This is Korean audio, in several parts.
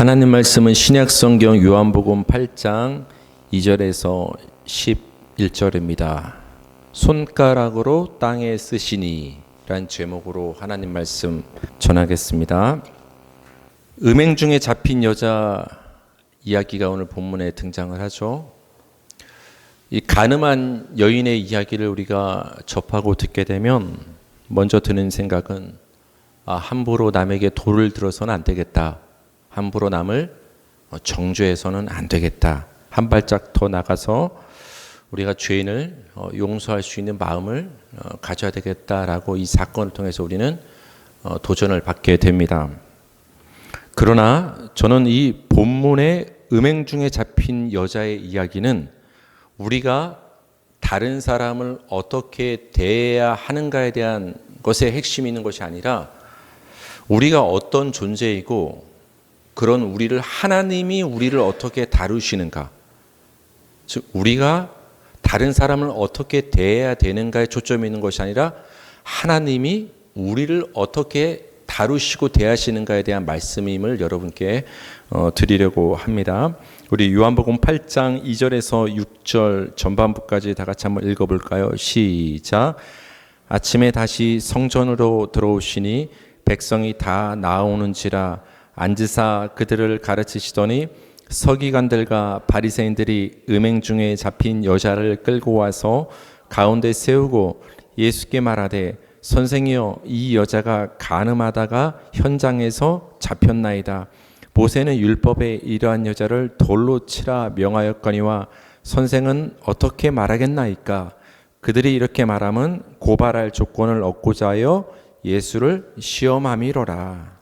하나님 말씀은 신약성경 요한복음 8장 2절에서 11절입니다. 손가락으로 땅에 쓰시니 라는 제목으로 하나님 말씀 전하겠습니다. 음행 중에 잡힌 여자 이야기가 오늘 본문에 등장을 하죠. 이 가늠한 여인의 이야기를 우리가 접하고 듣게 되면 먼저 드는 생각은 함부로 남에게 돌을 들어서는 안 되겠다. 함부로 남을 정죄해서는 안 되겠다. 한 발짝 더 나가서 우리가 죄인을 용서할 수 있는 마음을 가져야 되겠다라고 이 사건을 통해서 우리는 도전을 받게 됩니다. 그러나 저는 이 본문의 음행 중에 잡힌 여자의 이야기는 우리가 다른 사람을 어떻게 대해야 하는가에 대한 것에 핵심이 있는 것이 아니라 우리가 어떤 존재이고 그런 우리를 하나님이 우리를 어떻게 다루시는가, 즉 우리가 다른 사람을 어떻게 대해야 되는가에 초점이 있는 것이 아니라 하나님이 우리를 어떻게 다루시고 대하시는가에 대한 말씀임을 여러분께 드리려고 합니다. 우리 요한복음 8장 2절에서 6절 전반부까지 다 같이 한번 읽어볼까요? 시작. 아침에 다시 성전으로 들어오시니 백성이 다 나오는지라 앉으사 그들을 가르치시더니 서기관들과 바리새인들이 음행 중에 잡힌 여자를 끌고 와서 가운데 세우고 예수께 말하되 선생이여 이 여자가 간음하다가 현장에서 잡혔나이다. 모세는 율법에 이러한 여자를 돌로 치라 명하였거니와 선생은 어떻게 말하겠나이까? 그들이 이렇게 말하면 고발할 조건을 얻고자 하여 예수를 시험함이로라.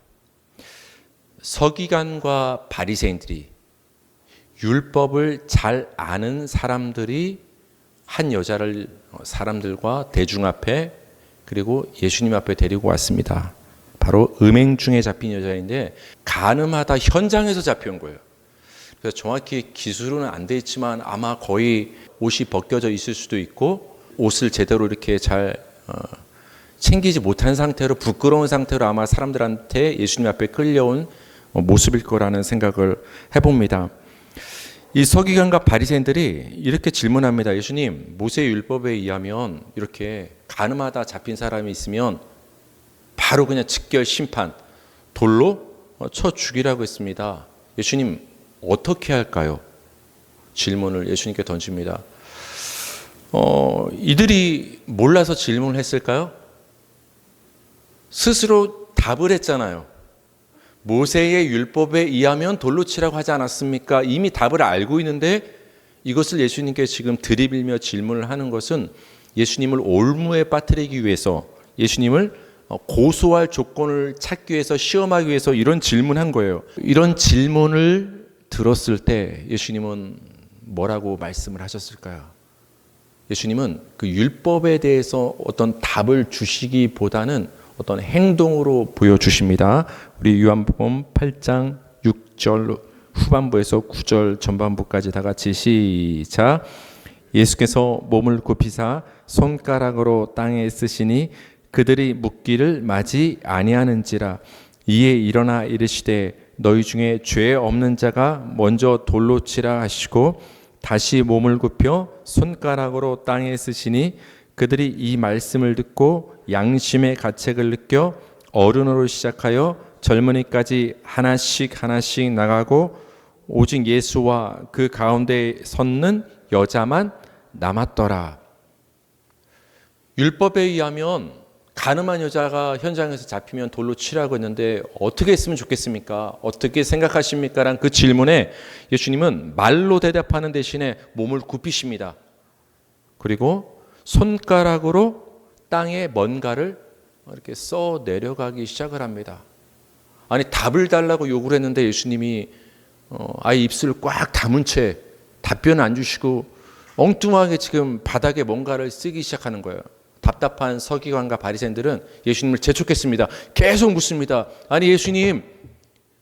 서기관과 바리새인들이, 율법을 잘 아는 사람들이 한 여자를 사람들과 대중 앞에 그리고 예수님 앞에 데리고 왔습니다. 바로 음행 중에 잡힌 여자인데 간음하다 현장에서 잡혀온 거예요. 그래서 정확히 기술은 안 돼 있지만 아마 거의 옷이 벗겨져 있을 수도 있고 옷을 제대로 이렇게 잘 챙기지 못한 상태로 부끄러운 상태로 아마 사람들한테 예수님 앞에 끌려온 모습일 거라는 생각을 해봅니다. 이 서기관과 바리새인들이 이렇게 질문합니다. 예수님, 모세 율법에 의하면 이렇게 간음하다 잡힌 사람이 있으면 바로 그냥 즉결 심판, 돌로 쳐 죽이라고 했습니다. 예수님, 어떻게 할까요? 질문을 예수님께 던집니다. 이들이 몰라서 질문을 했을까요? 스스로 답을 했잖아요. 모세의 율법에 의하면 돌로 치라고 하지 않았습니까? 이미 답을 알고 있는데 이것을 예수님께 지금 들이밀며 질문을 하는 것은 예수님을 올무에 빠뜨리기 위해서, 예수님을 고소할 조건을 찾기 위해서, 시험하기 위해서 이런 질문한 거예요. 이런 질문을 들었을 때 예수님은 뭐라고 말씀을 하셨을까요? 예수님은 그 율법에 대해서 어떤 답을 주시기보다는 어떤 행동으로 보여주십니다. 우리 요한복음 8장 6절 후반부에서 9절 전반부까지 다 같이 시작. 예수께서 몸을 굽히사 손가락으로 땅에 쓰시니 그들이 묻기를 마지 아니하는지라. 이에 일어나 이르시되 너희 중에 죄 없는 자가 먼저 돌로 치라 하시고 다시 몸을 굽혀 손가락으로 땅에 쓰시니 그들이 이 말씀을 듣고 양심의 가책을 느껴 어른으로 시작하여 젊은이까지 하나씩 나가고 오직 예수와 그 가운데 섰는 여자만 남았더라. 율법에 의하면 간음한 여자가 현장에서 잡히면 돌로 치라고 했는데 어떻게 했으면 좋겠습니까? 어떻게 생각하십니까? 라는 그 질문에 예수님은 말로 대답하는 대신에 몸을 굽히십니다. 그리고 손가락으로 땅에 뭔가를 이렇게 써 내려가기 시작을 합니다. 아니, 답을 달라고 요구를 했는데 예수님이 아예 입술을 꽉 다문 채 답변을 안 주시고 엉뚱하게 지금 바닥에 뭔가를 쓰기 시작하는 거예요. 답답한 서기관과 바리새인들은 예수님을 재촉했습니다. 계속 묻습니다. 아니 예수님,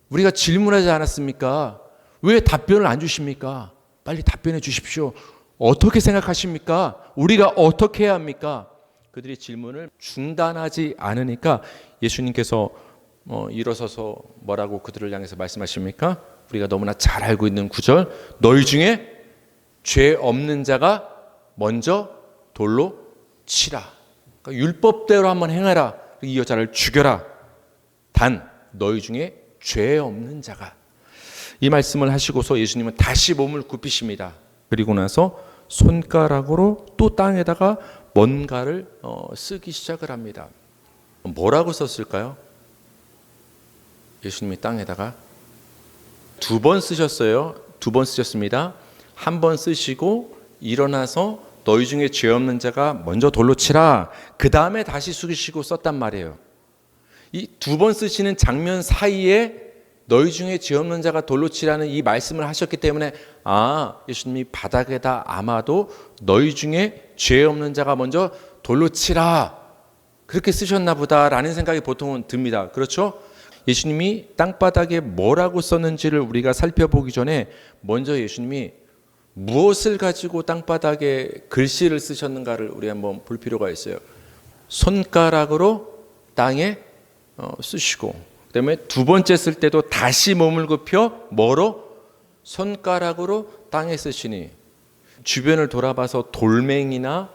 우리가 질문하지 않았습니까? 왜 답변을 안 주십니까? 빨리 답변해 주십시오. 어떻게 생각하십니까? 우리가 어떻게 해야 합니까? 그들의 질문을 중단하지 않으니까 예수님께서 일어서서 뭐라고 그들을 향해서 말씀하십니까? 우리가 너무나 잘 알고 있는 구절, 너희 중에 죄 없는 자가 먼저 돌로 치라. 그러니까 율법대로 한번 행하라. 이 여자를 죽여라. 단 너희 중에 죄 없는 자가. 이 말씀을 하시고서 예수님은 다시 몸을 굽히십니다. 그리고 나서 손가락으로 또 땅에다가 뭔가를 쓰기 시작을 합니다. 뭐라고 썼을까요? 예수님이 땅에다가 두 번 쓰셨어요. 두 번 쓰셨습니다. 한 번 쓰시고 일어나서 너희 중에 죄 없는 자가 먼저 돌로 치라. 그 다음에 다시 숙이시고 썼단 말이에요. 이 두 번 쓰시는 장면 사이에 너희 중에 죄 없는 자가 돌로 치라는 이 말씀을 하셨기 때문에 예수님이 바닥에다 아마도 너희 중에 죄 없는 자가 먼저 돌로 치라 그렇게 쓰셨나 보다라는 생각이 보통은 듭니다. 그렇죠? 예수님이 땅바닥에 뭐라고 썼는지를 우리가 살펴보기 전에 먼저 예수님이 무엇을 가지고 땅바닥에 글씨를 쓰셨는가를 우리 한번 볼 필요가 있어요. 손가락으로 땅에 쓰시고, 그다음에 두 번째 쓸 때도 다시 몸을 굽혀 뭐로? 손가락으로 땅에 쓰시니. 주변을 돌아봐서 돌멩이나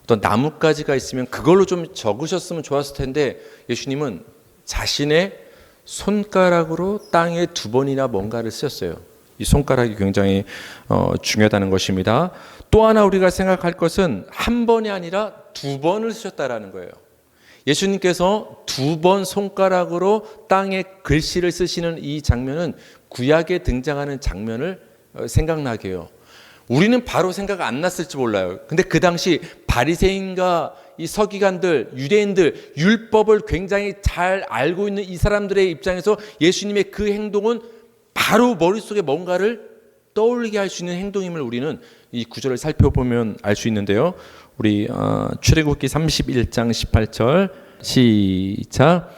어떤 나뭇가지가 있으면 그걸로 좀 적으셨으면 좋았을 텐데 예수님은 자신의 손가락으로 땅에 두 번이나 뭔가를 쓰셨어요. 이 손가락이 굉장히 중요하다는 것입니다. 또 하나 우리가 생각할 것은 한 번이 아니라 두 번을 쓰셨다라는 거예요. 예수님께서 두 번 손가락으로 땅에 글씨를 쓰시는 이 장면은 구약에 등장하는 장면을 생각나게 해요. 우리는 바로 생각 안 났을지 몰라요. 근데 그 당시 바리새인과 이 서기관들, 유대인들, 율법을 굉장히 잘 알고 있는 이 사람들의 입장에서 예수님의 그 행동은 바로 머릿속에 뭔가를 떠올리게 할 수 있는 행동임을 우리는 이 구절을 살펴보면 알 수 있는데요. 우리 출애굽기 31장 18절 시작.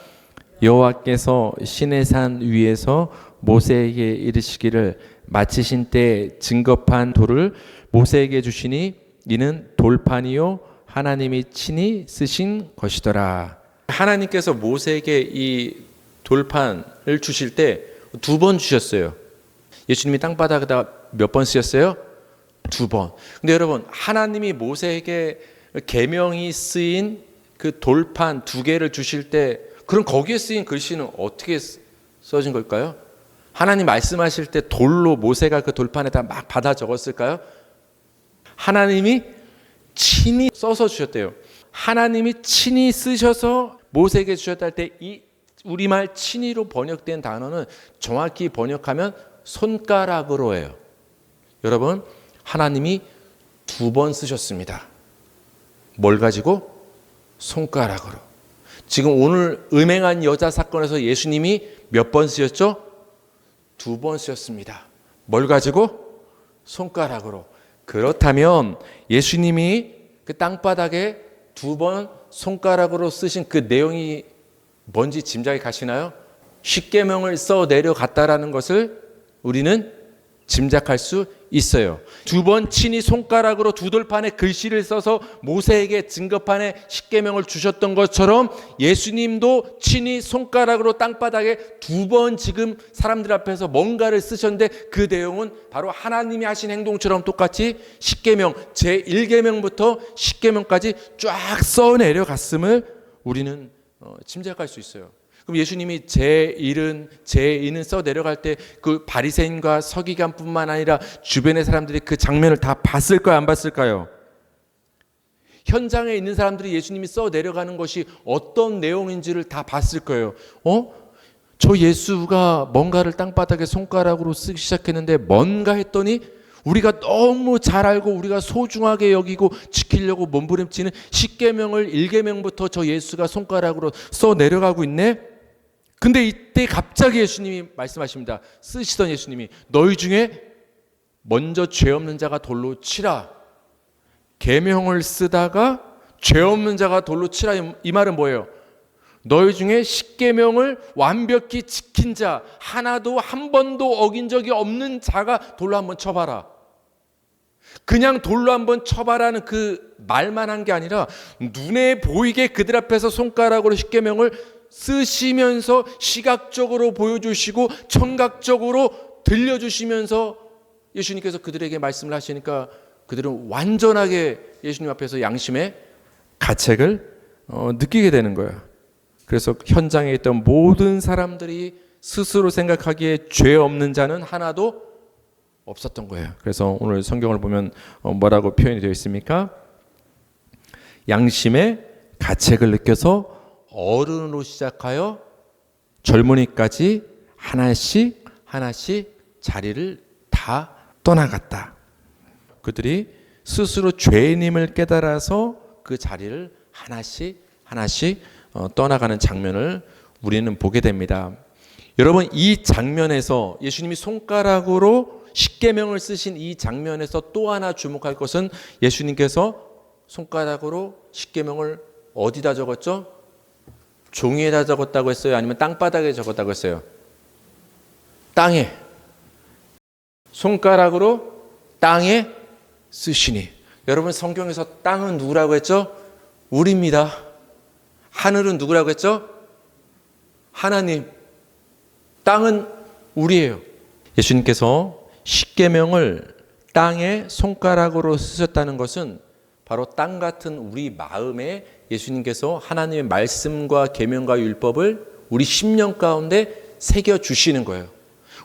여호와께서 시내산 위에서 모세에게 이르시기를 마치신 때 증거판 돌을 모세에게 주시니 이는 돌판이요 하나님이 친히 쓰신 것이더라. 하나님께서 모세에게 이 돌판을 주실 때 두 번 주셨어요. 예수님이 땅바닥에다 몇 번 쓰셨어요? 두 번. 근데 여러분, 하나님이 모세에게 계명이 쓰인 그 돌판 두 개를 주실 때 그럼 거기에 쓰인 글씨는 어떻게 써진 걸까요? 하나님 말씀하실 때 돌로 모세가 그 돌판에다 막 받아 적었을까요? 하나님이 친히 써서 주셨대요. 하나님이 친히 쓰셔서 모세에게 주셨다 할 때 이 우리말 친히로 번역된 단어는 정확히 번역하면 손가락으로 해요. 여러분, 하나님이 두 번 쓰셨습니다. 뭘 가지고? 손가락으로. 지금 오늘 음행한 여자 사건에서 예수님이 몇 번 쓰셨죠? 두 번 쓰셨습니다. 뭘 가지고? 손가락으로. 그렇다면 예수님이 그 땅바닥에 두 번 손가락으로 쓰신 그 내용이 뭔지 짐작이 가시나요? 십계명을 써 내려갔다라는 것을 우리는 짐작할 수 있어요. 두 번 친히 손가락으로 두 돌판에 글씨를 써서 모세에게 증거판에 십계명을 주셨던 것처럼 예수님도 친히 손가락으로 땅바닥에 두 번 지금 사람들 앞에서 뭔가를 쓰셨는데 그 내용은 바로 하나님이 하신 행동처럼 똑같이 십계명 제1계명부터 십계명까지 쫙 써 내려갔음을 우리는 짐작할 수 있어요. 그럼 예수님이 제1은 써 내려갈 때 그 바리새인과 서기관뿐만 아니라 주변의 사람들이 그 장면을 다 봤을까요? 안 봤을까요? 현장에 있는 사람들이 예수님이 써 내려가는 것이 어떤 내용인지를 다 봤을 거예요. 저 예수가 뭔가를 땅바닥에 손가락으로 쓰기 시작했는데 뭔가 했더니 우리가 너무 잘 알고 우리가 소중하게 여기고 지키려고 몸부림치는 십계명을 1계명부터 저 예수가 손가락으로 써 내려가고 있네. 근데 이때 갑자기 예수님이 말씀하십니다. 쓰시던 예수님이 너희 중에 먼저 죄 없는 자가 돌로 치라. 계명을 쓰다가 죄 없는 자가 돌로 치라. 이 말은 뭐예요? 너희 중에 십계명을 완벽히 지킨 자, 하나도 한 번도 어긴 적이 없는 자가 돌로 한번 쳐봐라. 그냥 돌로 한번 쳐봐라는 그 말만 한 게 아니라 눈에 보이게 그들 앞에서 손가락으로 십계명을 쓰시면서 시각적으로 보여주시고 청각적으로 들려주시면서 예수님께서 그들에게 말씀을 하시니까 그들은 완전하게 예수님 앞에서 양심의 가책을 느끼게 되는 거예요. 그래서 현장에 있던 모든 사람들이 스스로 생각하기에 죄 없는 자는 하나도 없었던 거예요. 그래서 오늘 성경을 보면 뭐라고 표현이 되어 있습니까? 양심의 가책을 느껴서 어른으로 시작하여 젊은이까지 하나씩 자리를 다 떠나갔다. 그들이 스스로 죄인임을 깨달아서 그 자리를 하나씩 떠나가는 장면을 우리는 보게 됩니다. 여러분, 이 장면에서 예수님이 손가락으로 십계명을 쓰신 이 장면에서 또 하나 주목할 것은 예수님께서 손가락으로 십계명을 어디다 적었죠? 종이에다 적었다고 했어요? 아니면 땅바닥에 적었다고 했어요? 땅에. 손가락으로 땅에 쓰시니. 여러분, 성경에서 땅은 누구라고 했죠? 우리입니다. 하늘은 누구라고 했죠? 하나님. 땅은 우리예요. 예수님께서 십계명을 땅에 손가락으로 쓰셨다는 것은 바로 땅 같은 우리 마음에 예수님께서 하나님의 말씀과 계명과 율법을 우리 심령 가운데 새겨 주시는 거예요.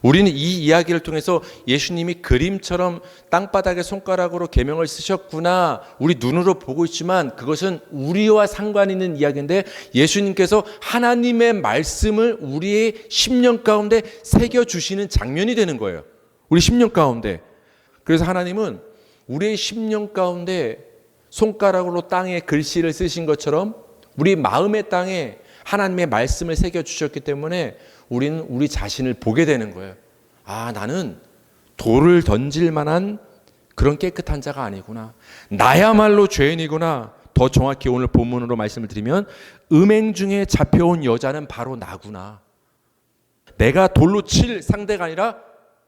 우리는 이 이야기를 통해서 예수님이 그림처럼 땅바닥에 손가락으로 계명을 쓰셨구나, 우리 눈으로 보고 있지만 그것은 우리와 상관 있는 이야기인데 예수님께서 하나님의 말씀을 우리의 심령 가운데 새겨 주시는 장면이 되는 거예요. 우리 심령 가운데. 그래서 하나님은 우리의 심령 가운데 손가락으로 땅에 글씨를 쓰신 것처럼 우리 마음의 땅에 하나님의 말씀을 새겨 주셨기 때문에 우리는 우리 자신을 보게 되는 거예요. 아, 나는 돌을 던질 만한 그런 깨끗한 자가 아니구나. 나야말로 죄인이구나. 더 정확히 오늘 본문으로 말씀을 드리면 음행 중에 잡혀온 여자는 바로 나구나. 내가 돌로 칠 상대가 아니라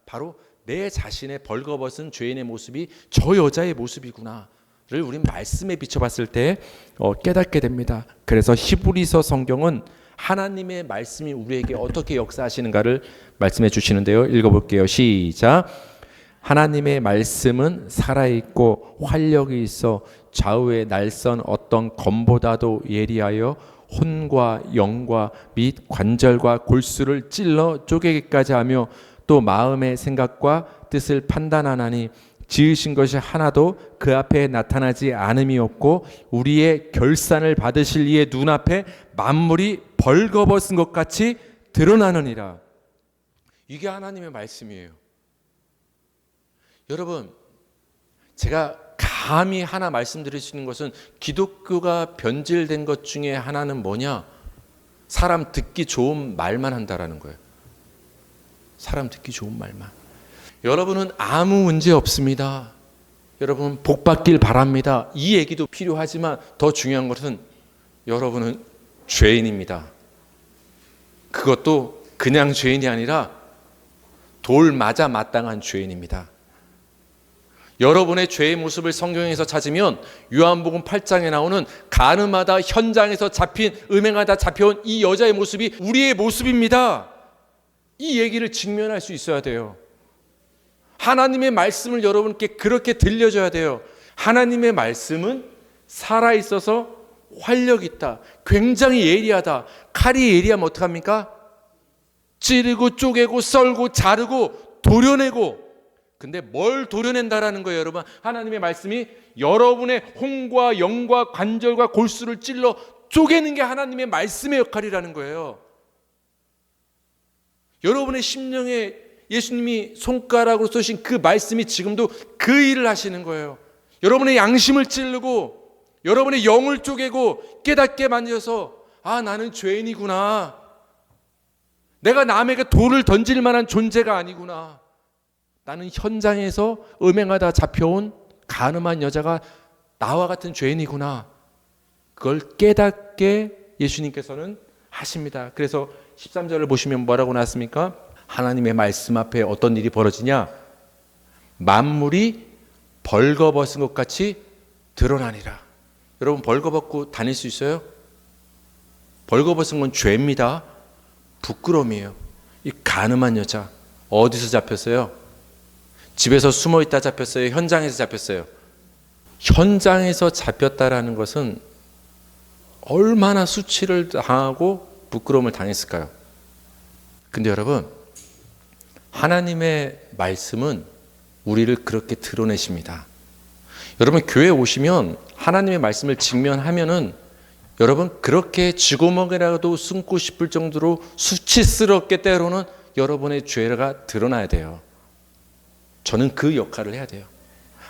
바로 내 자신의 벌거벗은 죄인의 모습이 저 여자의 모습이구나 를 우린 말씀에 비춰봤을 때 깨닫게 됩니다. 그래서 히브리서 성경은 하나님의 말씀이 우리에게 어떻게 역사하시는가를 말씀해 주시는데요. 읽어볼게요. 시작. 하나님의 말씀은 살아있고 활력이 있어 좌우에 날선 어떤 검보다도 예리하여 혼과 영과 및 관절과 골수를 찔러 쪼개기까지 하며 또 마음의 생각과 뜻을 판단하나니 지으신 것이 하나도 그 앞에 나타나지 않음이 없고 우리의 결산을 받으실 이의 눈앞에 만물이 벌거벗은 것 같이 드러나느니라. 이게 하나님의 말씀이에요. 여러분, 제가 감히 하나 말씀드릴 수 있는 것은 기독교가 변질된 것 중에 하나는 뭐냐? 사람 듣기 좋은 말만 한다라는 거예요. 사람 듣기 좋은 말만. 여러분은 아무 문제 없습니다. 여러분 복 받길 바랍니다. 이 얘기도 필요하지만 더 중요한 것은 여러분은 죄인입니다. 그것도 그냥 죄인이 아니라 돌 맞아 마땅한 죄인입니다. 여러분의 죄의 모습을 성경에서 찾으면 요한복음 8장에 나오는 가늠하다 현장에서 잡힌 음행하다 잡혀온 이 여자의 모습이 우리의 모습입니다. 이 얘기를 직면할 수 있어야 돼요. 하나님의 말씀을 여러분께 그렇게 들려줘야 돼요. 하나님의 말씀은 살아있어서 활력 있다. 굉장히 예리하다. 칼이 예리하면 어떡합니까? 찌르고 쪼개고 썰고 자르고 도려내고. 근데 뭘 도려낸다라는 거예요, 여러분? 하나님의 말씀이 여러분의 혼과 영과 관절과 골수를 찔러 쪼개는 게 하나님의 말씀의 역할이라는 거예요. 여러분의 심령에 예수님이 손가락으로 쓰신 그 말씀이 지금도 그 일을 하시는 거예요. 여러분의 양심을 찌르고 여러분의 영을 쪼개고 깨닫게 만들어서 아, 나는 죄인이구나. 내가 남에게 돌을 던질 만한 존재가 아니구나. 나는 현장에서 음행하다 잡혀온 간음한 여자가 나와 같은 죄인이구나. 그걸 깨닫게 예수님께서는 하십니다. 그래서 13절을 보시면 뭐라고 나왔습니까? 하나님의 말씀 앞에 어떤 일이 벌어지냐? 만물이 벌거벗은 것 같이 드러나니라. 여러분 벌거벗고 다닐 수 있어요? 벌거벗은 건 죄입니다. 부끄러움이에요. 이 간음한 여자 어디서 잡혔어요? 집에서 숨어 있다 잡혔어요? 현장에서 잡혔어요? 현장에서 잡혔다라는 것은 얼마나 수치를 당하고 부끄러움을 당했을까요? 근데 여러분, 하나님의 말씀은 우리를 그렇게 드러내십니다. 여러분, 교회에 오시면 하나님의 말씀을 직면하면은 여러분, 그렇게 쥐구멍이라도 숨고 싶을 정도로 수치스럽게 때로는 여러분의 죄가 드러나야 돼요. 저는 그 역할을 해야 돼요.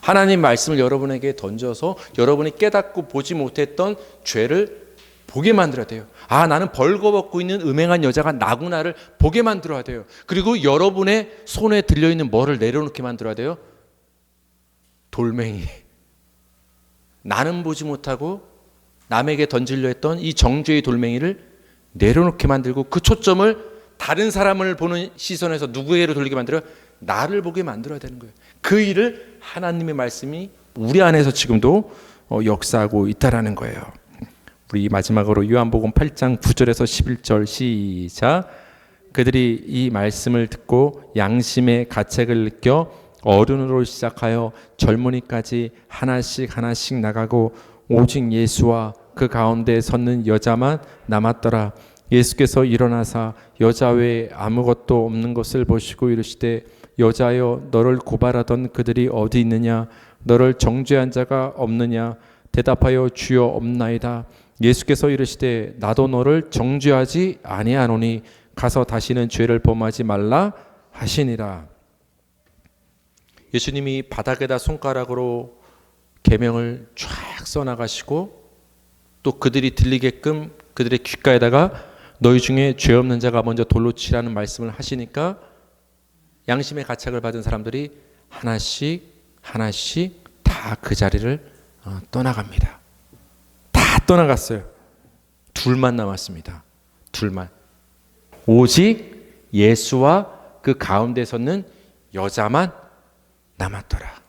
하나님 말씀을 여러분에게 던져서 여러분이 깨닫고 보지 못했던 죄를 보게 만들어야 돼요. 아, 나는 벌거벗고 있는 음행한 여자가 나구나를 보게 만들어야 돼요. 그리고 여러분의 손에 들려있는 뭐를 내려놓게 만들어야 돼요? 돌멩이. 나는 보지 못하고 남에게 던지려 했던 이 정죄의 돌멩이를 내려놓게 만들고, 그 초점을 다른 사람을 보는 시선에서 누구에게로 돌리게 만들어요? 나를 보게 만들어야 되는 거예요. 그 일을 하나님의 말씀이 우리 안에서 지금도 역사하고 있다라는 거예요. 우리 마지막으로 요한복음 8장 9절에서 11절 시작. 그들이 이 말씀을 듣고 양심의 가책을 느껴 어른으로 시작하여 젊은이까지 하나씩 하나씩 나가고 오직 예수와 그 가운데 섰는 여자만 남았더라. 예수께서 일어나사 여자 외에 아무것도 없는 것을 보시고 이르시되 여자여, 너를 고발하던 그들이 어디 있느냐? 너를 정죄한 자가 없느냐? 대답하여 주여 없나이다. 예수께서 이르시되 나도 너를 정죄하지 아니하노니 가서 다시는 죄를 범하지 말라 하시니라. 예수님이 바닥에다 손가락으로 계명을 쫙 써나가시고 또 그들이 들리게끔 그들의 귓가에다가 너희 중에 죄 없는 자가 먼저 돌로 치라는 말씀을 하시니까 양심의 가책을 받은 사람들이 하나씩 하나씩 다 그 자리를 떠나갑니다. 다 떠나갔어요. 둘만 남았습니다. 둘만. 오직 예수와 그 가운데 섰는 여자만 남았더라.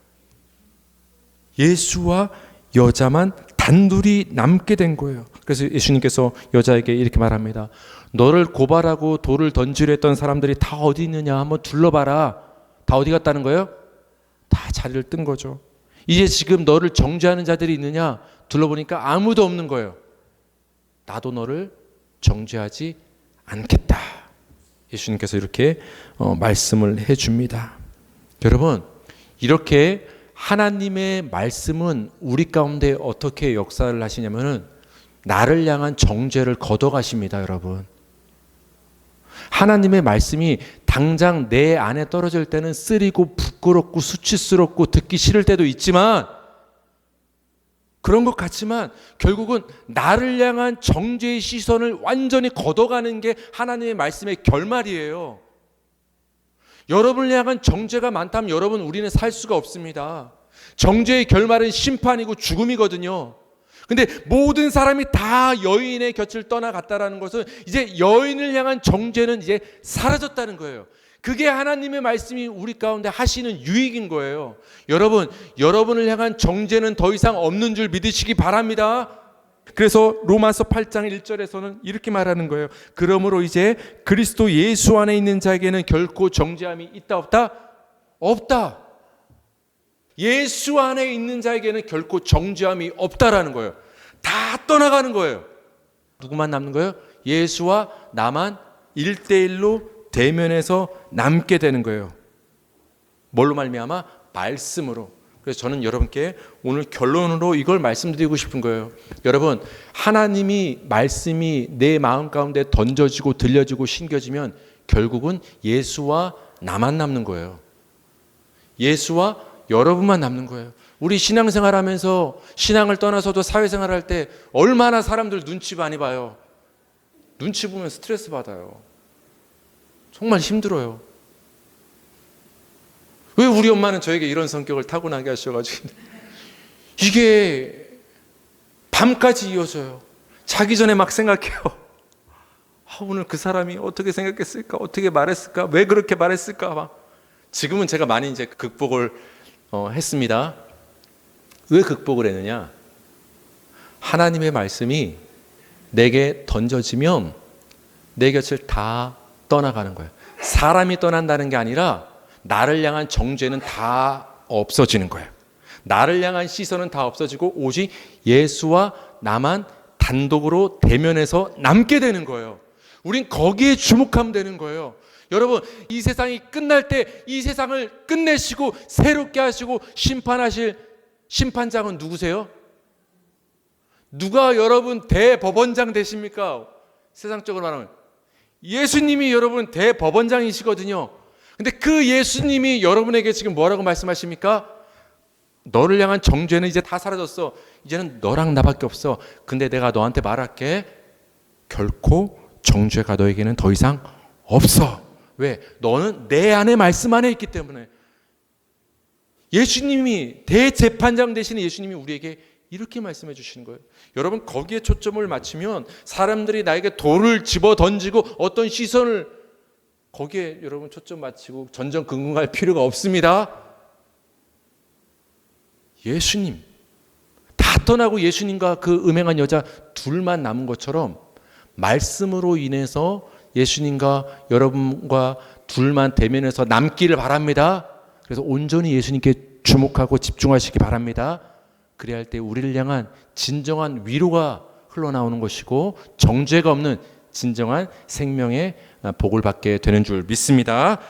예수와 여자만 단둘이 남게 된 거예요. 그래서 예수님께서 여자에게 이렇게 말합니다. 너를 고발하고 돌을 던지려 했던 사람들이 다 어디 있느냐 한번 둘러봐라. 다 어디 갔다는 거예요? 다 자리를 뜬 거죠. 이제 지금 너를 정죄하는 자들이 있느냐 둘러보니까 아무도 없는 거예요. 나도 너를 정죄하지 않겠다. 예수님께서 이렇게 말씀을 해줍니다. 여러분, 이렇게 하나님의 말씀은 우리 가운데 어떻게 역사를 하시냐면은 나를 향한 정죄를 걷어가십니다, 여러분. 하나님의 말씀이 당장 내 안에 떨어질 때는 쓰리고 부끄럽고 수치스럽고 듣기 싫을 때도 있지만, 그런 것 같지만 결국은 나를 향한 정죄의 시선을 완전히 걷어가는 게 하나님의 말씀의 결말이에요. 여러분을 향한 정죄가 많다면 여러분, 우리는 살 수가 없습니다. 정죄의 결말은 심판이고 죽음이거든요. 근데 모든 사람이 다 여인의 곁을 떠나갔다라는 것은 이제 여인을 향한 정죄는 이제 사라졌다는 거예요. 그게 하나님의 말씀이 우리 가운데 하시는 유익인 거예요. 여러분, 여러분을 향한 정죄는 더 이상 없는 줄 믿으시기 바랍니다. 그래서 로마서 8장 1절에서는 이렇게 말하는 거예요. 그러므로 이제 그리스도 예수 안에 있는 자에게는 결코 정죄함이 있다 없다? 없다. 예수 안에 있는 자에게는 결코 정죄함이 없다라는 거예요. 다 떠나가는 거예요. 누구만 남는 거예요? 예수와 나만 1대1로 대면해서 남게 되는 거예요. 뭘로 말미암아? 말씀으로. 그래서 저는 여러분께 오늘 결론으로 이걸 말씀드리고 싶은 거예요. 여러분, 하나님이 말씀이 내 마음 가운데 던져지고 들려지고 심겨지면 결국은 예수와 나만 남는 거예요. 예수와 여러분만 남는 거예요. 우리 신앙생활 하면서 신앙을 떠나서도 사회생활 할 때 얼마나 사람들 눈치 많이 봐요. 눈치 보면 스트레스 받아요. 정말 힘들어요. 왜 우리 엄마는 저에게 이런 성격을 타고나게 하셔가지고 이게 밤까지 이어져요. 자기 전에 막 생각해요. 오늘 그 사람이 어떻게 생각했을까? 어떻게 말했을까? 왜 그렇게 말했을까? 막. 지금은 제가 많이 이제 극복을 했습니다. 왜 극복을 했느냐? 하나님의 말씀이 내게 던져지면 내 곁을 다 떠나가는 거예요. 사람이 떠난다는 게 아니라 나를 향한 정죄는 다 없어지는 거예요. 나를 향한 시선은 다 없어지고 오직 예수와 나만 단독으로 대면해서 남게 되는 거예요. 우린 거기에 주목하면 되는 거예요. 여러분, 이 세상이 끝날 때 이 세상을 끝내시고 새롭게 하시고 심판하실 심판장은 누구세요? 누가 여러분 대법원장 되십니까? 세상적으로 말하면 예수님이 여러분 대법원장이시거든요. 근데 그 예수님이 여러분에게 지금 뭐라고 말씀하십니까? 너를 향한 정죄는 이제 다 사라졌어. 이제는 너랑 나밖에 없어. 근데 내가 너한테 말할게. 결코 정죄가 너에게는 더 이상 없어. 왜? 너는 내 안에 말씀 안에 있기 때문에. 예수님이 대재판장 되시는 예수님이 우리에게 이렇게 말씀해 주시는 거예요. 여러분, 거기에 초점을 맞추면 사람들이 나에게 돌을 집어 던지고 어떤 시선을 거기에 여러분 초점 맞추고 전전긍긍할 필요가 없습니다. 예수님, 다 떠나고 예수님과 그 음행한 여자 둘만 남은 것처럼 말씀으로 인해서 예수님과 여러분과 둘만 대면해서 남기를 바랍니다. 그래서 온전히 예수님께 주목하고 집중하시기 바랍니다. 그래야 할 때 우리를 향한 진정한 위로가 흘러나오는 것이고 정죄가 없는 진정한 생명의 복을 받게 되는 줄 믿습니다.